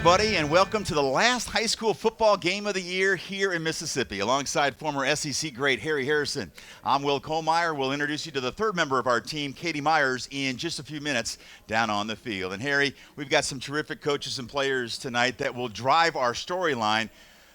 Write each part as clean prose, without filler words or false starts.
everybody, and welcome to the last high school football game of the year here in Mississippi. Alongside former SEC great Harry Harrison, I'm Will Kollmeyer. We'll introduce you to the third member of our team, Katie Myers, in just a few minutes down on the field. And Harry, we've got some terrific coaches and players tonight that will drive our storyline.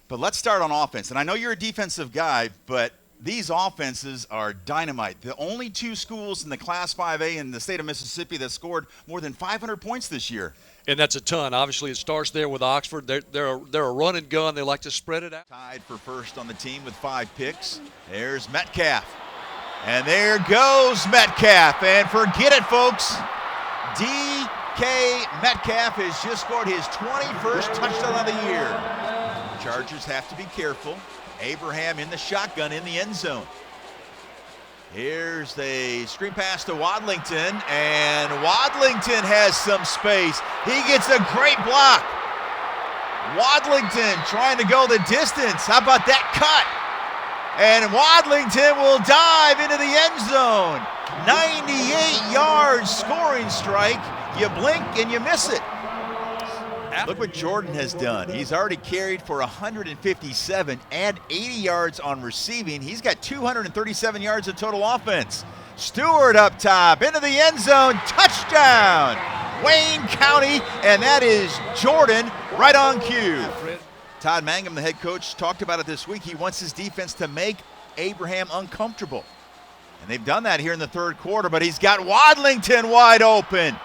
But let's start on offense. And I know you're a defensive guy, but these offenses are dynamite. The only two schools in the Class 5A in the state of Mississippi that scored more than 500 points this year. And that's a ton. Obviously, it starts there with Oxford. They're a run and gun. They like to spread it out. Tied for first on the team with 5 picks. There's Metcalf. And there goes Metcalf. And forget it, folks. D.K. Metcalf has just scored his 21st touchdown of the year. Chargers have to be careful. Abraham in the shotgun in the end zone. Here's the screen pass to Wadlington, and Wadlington has some space. He gets a great block. Wadlington trying to go the distance. How about that cut? And Wadlington will dive into the end zone. 98 yards scoring strike. You blink and you miss it. Look what Jordan has done. He's already carried for 157, add 80 yards on receiving. He's got 237 yards of total offense. Stewart up top, into the end zone, touchdown! Wayne County, and that is Jordan right on cue. Todd Mangum, the head coach, talked about it this week. He wants his defense to make Abraham uncomfortable. And they've done that here in the third quarter, but he's got Wadlington wide open.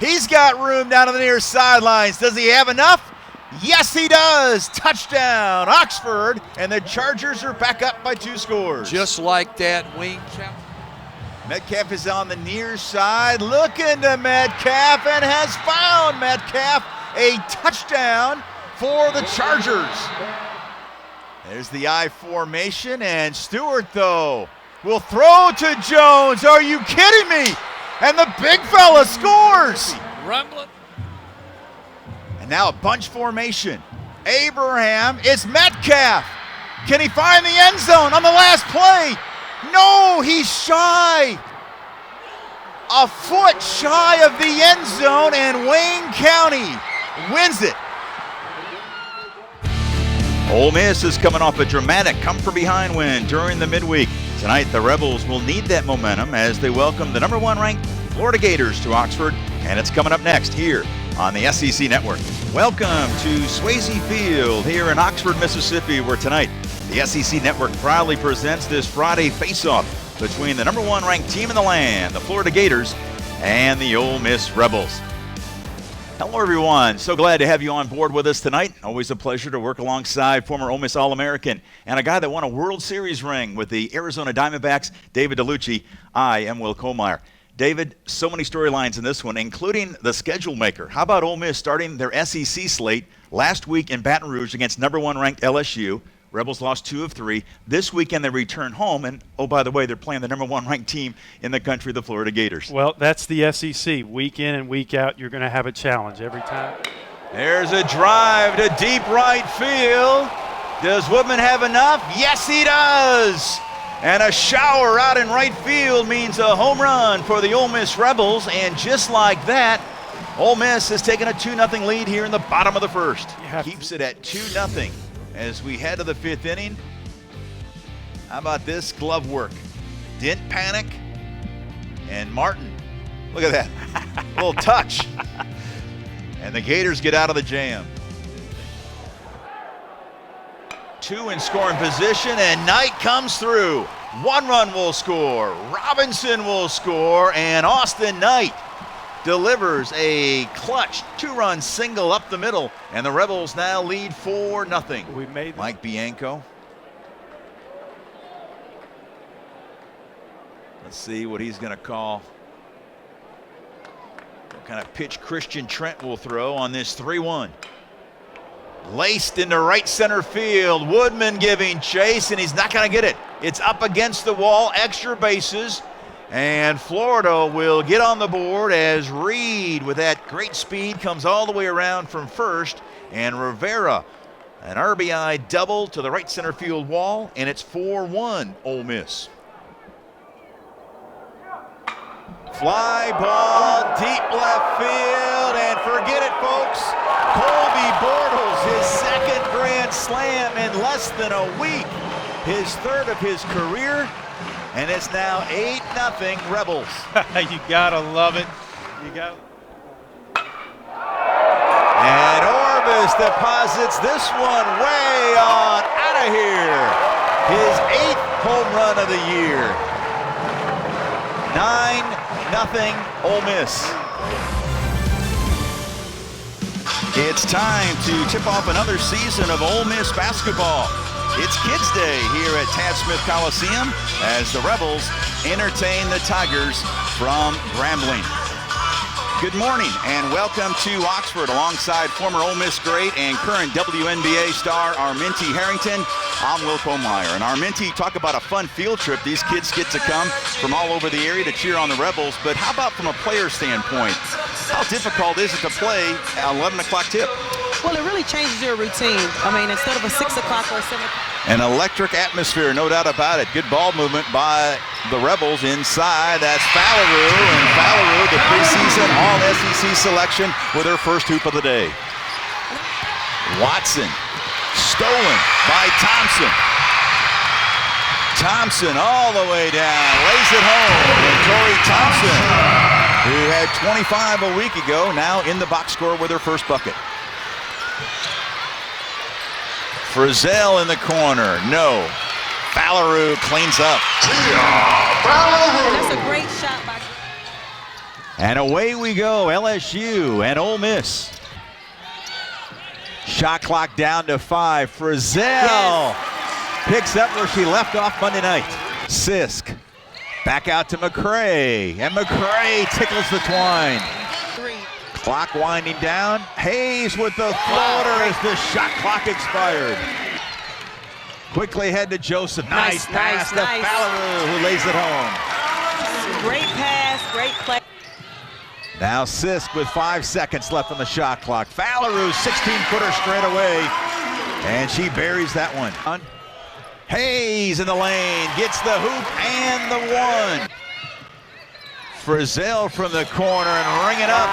He's got room down on the near sidelines. Does he have enough? Yes, he does. Touchdown, Oxford, and the Chargers are back up by 2 scores. Just like that, Wayne County. Metcalf is on the near side, looking to Metcalf, and has found Metcalf. A touchdown for the Chargers. There's the I formation, and Stewart, though, will throw to Jones. Are you kidding me? And the big fella scores. Rumbling. And now a bunch formation. Abraham, it's Metcalf. Can he find the end zone on the last play? No, he's shy. A foot shy of the end zone, and Wayne County wins it. Ole Miss is coming off a dramatic come-from-behind win during the midweek. Tonight, the Rebels will need that momentum as they welcome the number 1 ranked Florida Gators to Oxford, and it's coming up next here on the SEC Network. Welcome to Swayze Field here in Oxford, Mississippi, where tonight the SEC Network proudly presents this Friday face-off between the number 1 ranked team in the land, the Florida Gators, and the Ole Miss Rebels. Hello, everyone. So glad to have you on board with us tonight. Always a pleasure to work alongside former Ole Miss All-American and a guy that won a World Series ring with the Arizona Diamondbacks, David DeLucci. I am Will Kollmeyer. David, so many storylines in this one, including the schedule maker. How about Ole Miss starting their SEC slate last week in Baton Rouge against number 1 ranked LSU? Rebels lost 2 of 3. This weekend they return home, and oh, by the way, they're playing the number 1 ranked team in the country, the Florida Gators. Well, that's the SEC. Week in and week out, you're going to have a challenge every time. There's a drive to deep right field. Does Woodman have enough? Yes, he does. And a shower out in right field means a home run for the Ole Miss Rebels, and just like that, Ole Miss has taken a 2-0 lead here in the bottom of the first. Keeps it at 2-0. As we head to the 5th inning, how about this glove work? Didn't panic, and Martin, look at that, little touch. And the Gators get out of the jam. 2 in scoring position, and Knight comes through. 1 run will score, Robinson will score, and Austin Knight delivers a clutch 2-run single up the middle, and the Rebels now lead 4-0. We made Mike Bianco. Let's see what he's going to call. What kind of pitch Christian Trent will throw on this 3-1. Laced into right center field. Woodman giving chase, and he's not going to get it. It's up against the wall, extra bases. And Florida will get on the board as Reed, with that great speed, comes all the way around from first. And Rivera, an RBI double to the right center field wall, and it's 4-1 Ole Miss. Fly ball, deep left field, and for Forget it, folks. Colby Bortles, his second grand slam in less than a week. His third of his career, and it's now 8-0 Rebels. You gotta love it. You got. And Orvis deposits this one way on out of here. His 8th home run of the year. 9-0 Ole Miss. It's time to tip off another season of Ole Miss basketball. It's Kids Day here at Tad Smith Coliseum as the Rebels entertain the Tigers from Grambling. Good morning and welcome to Oxford alongside former Ole Miss great and current WNBA star Arminty Harrington. I'm Will Kollmeyer. And Arminty, talk about a fun field trip. These kids get to come from all over the area to cheer on the Rebels, but how about from a player standpoint? How difficult is it to play at 11 o'clock tip? Well, it really changes your routine. I mean, instead of a 6 o'clock or a 7 o'clock. An electric atmosphere, no doubt about it. Good ball movement by the Rebels inside. That's Fallaroo, and Fallaroo, the preseason All-SEC selection with her first hoop of the day. Watson, stolen by Thompson. Thompson all the way down, lays it home. And Tori Thompson, who had 25 a week ago, now in the box score with her first bucket. Frizzell in the corner, no. Fallaroo cleans up. That's a great shot by. And away we go, LSU and Ole Miss. Shot clock down to 5. Frizzell picks up where she left off Monday night. Sisk back out to McCray, and McCray tickles the twine. 3. Clock winding down. Hayes with the floater as the shot clock expired. Quickly head to Joseph. Nice pass to Fallaroo, who lays it home. Great pass, great play. Now Sisk with 5 seconds left on the shot clock. Fallaroo, 16-footer straight away, and she buries that one. Hayes in the lane, gets the hoop and the one. Frizzell from the corner and ring it up.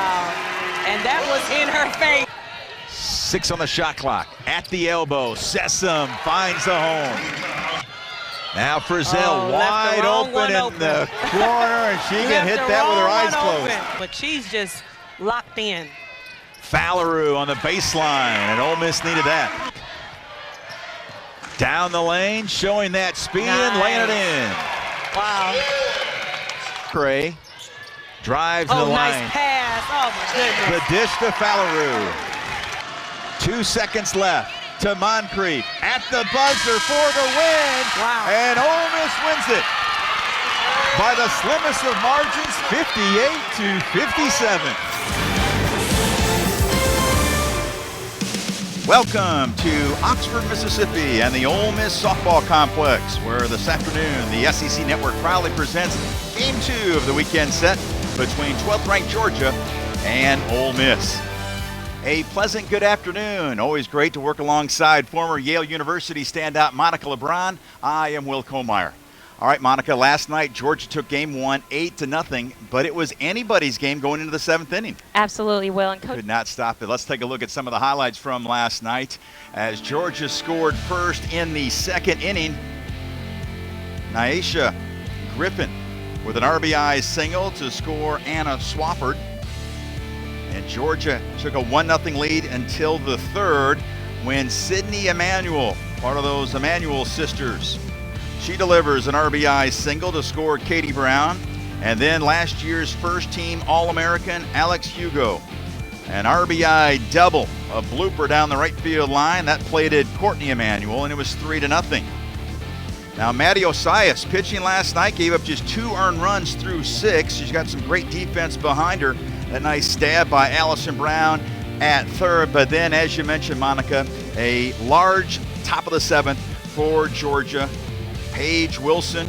And that was in her face. 6 on the shot clock. At the elbow, Sessom finds the home. Now Frizzell wide open in the corner, and she can hit that with her eyes closed. But she's just locked in. Fallaroo on the baseline, and Ole Miss needed that. Down the lane, showing that speed and laying it in. Wow. Cray drives the line. Nice pass. Oh, my goodness. The dish to Fallaroo. 2 seconds left to Moncrief at the buzzer for the win. Wow. And Ole Miss wins it by the slimmest of margins, 58-57. Welcome to Oxford, Mississippi and the Ole Miss softball complex, where this afternoon the SEC Network proudly presents Game 2 of the weekend set between 12th-ranked Georgia and Ole Miss. A pleasant good afternoon. Always great to work alongside former Yale University standout Monica LeBron. I am Will Kollmeyer. All right, Monica, last night Georgia took game 1 8-0, but it was anybody's game going into the 7th inning. Absolutely, Will. And Could not stop it. Let's take a look at some of the highlights from last night as Georgia scored first in the 2nd inning. Nyesha Griffin with an RBI single to score Anna Swafford. And Georgia took a 1-0 lead until the 3rd when Sydney Emanuel, part of those Emanuel sisters, she delivers an RBI single to score Katie Brown. And then last year's first-team All-American Alex Hugo, an RBI double, a blooper down the right field line. That plated Courtney Emanuel, and it was 3-0. Now, Maddie Osias pitching last night, gave up just 2 earned runs through 6. She's got some great defense behind her. A nice stab by Allison Brown at 3rd. But then, as you mentioned, Monica, a large top of the 7th for Georgia. Paige Wilson,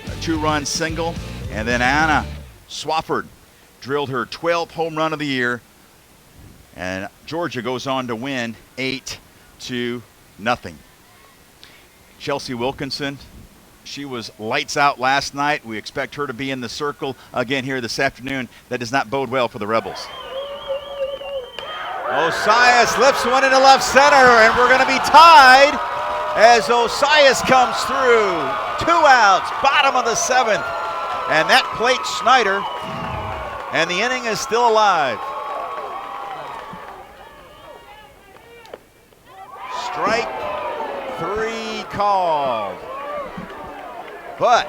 a 2-run single. And then Anna Swafford drilled her 12th home run of the year. And Georgia goes on to win 8-0. Chelsea Wilkinson, she was lights out last night. We expect her to be in the circle again here this afternoon. That does not bode well for the Rebels. Osias lifts one into left center, and we're going to be tied as Osias comes through. 2 outs, bottom of the 7th, and that plates Schneider, and the inning is still alive. Strike 3 called. But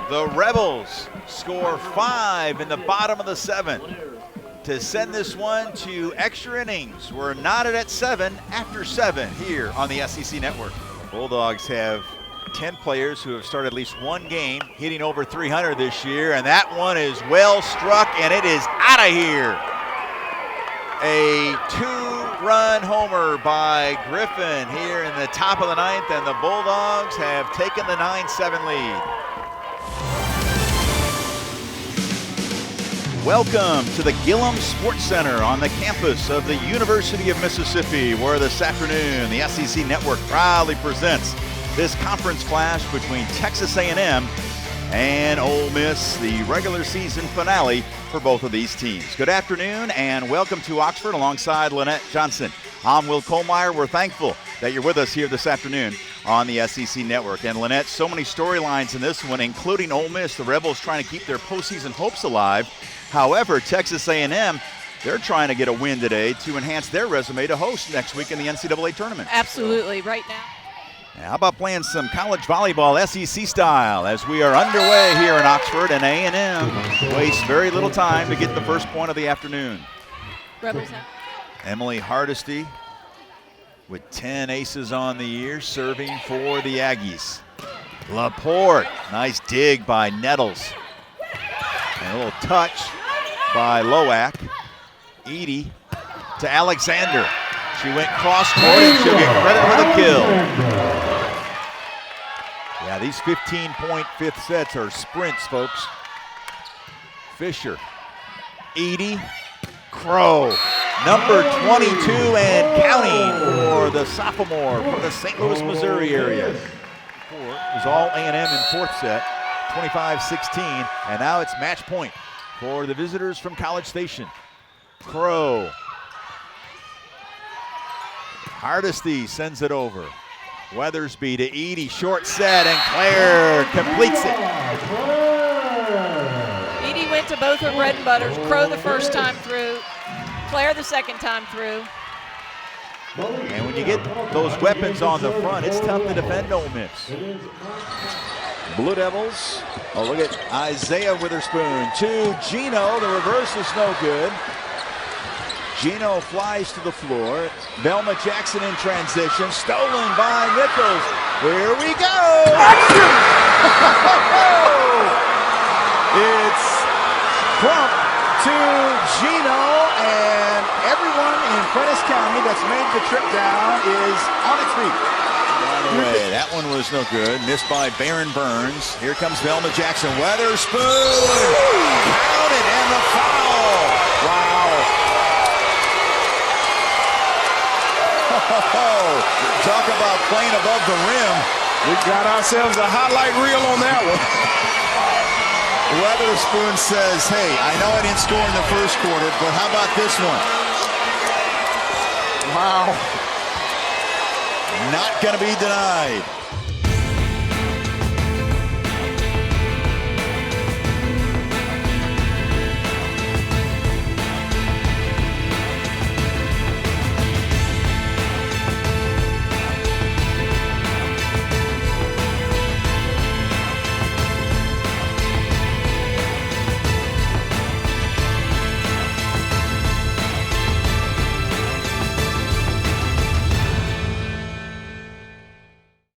the Rebels score 5 in the bottom of the 7th to send this one to extra innings. We're knotted at 7 after 7 here on the SEC Network. Bulldogs have 10 players who have started at least one game hitting over 300 this year, and that one is well struck, and it is out of here. A 2-run homer by Griffin here in the top of the 9th, and the Bulldogs have taken the 9-7 lead. Welcome to the Gillum Sports Center on the campus of the University of Mississippi, where this afternoon the SEC Network proudly presents this conference clash between Texas A&M and Ole Miss, the regular season finale for both of these teams. Good afternoon and welcome to Oxford alongside Lynette Johnson. I'm Will Kollmeyer. We're thankful that you're with us here this afternoon on the SEC Network. And Lynette, so many storylines in this one, including Ole Miss, the Rebels trying to keep their postseason hopes alive. However, Texas A&M, they're trying to get a win today to enhance their resume to host next week in the NCAA tournament. Absolutely, right now. How about playing some college volleyball SEC style as we are underway here in Oxford, and A&M wastes very little time to get the first point of the afternoon. Rebels have. Emily Hardesty with 10 aces on the year, serving for the Aggies. Laporte, nice dig by Nettles. And a little touch by Loack. Edie to Alexander. She went cross-court and she'll get credit for the kill. Yeah, these 15-point fifth sets are sprints, folks. Fisher, Edie, Crow, number 22 and counting for the sophomore from the St. Louis, Missouri area. It was all A&M in fourth set, 25-16, and now it's match point for the visitors from College Station. Crow. Hardesty sends it over. Weathersby to Edie, short set, and Claire completes it. Edie went to both her bread and butters. Crow the first time through, Claire the second time through. And when you get those weapons on the front, it's tough to defend Ole Miss. Blue Devils, oh, look at Isaiah Witherspoon to Gino. The reverse is no good. Gino flies to the floor. Velma Jackson in transition, stolen by Nichols. Here we go! It's Crump to Gino, and everyone in Prentice County that's made the trip down is on its feet. By the way, that one was no good. Missed by Baron Burns. Here comes Velma Jackson. Witherspoon! Counted, and the foul! Wow. Talk about playing above the rim. We got ourselves a highlight reel on that one. Witherspoon says, hey, I know I didn't score in the first quarter, but how about this one? Wow. Not going to be denied.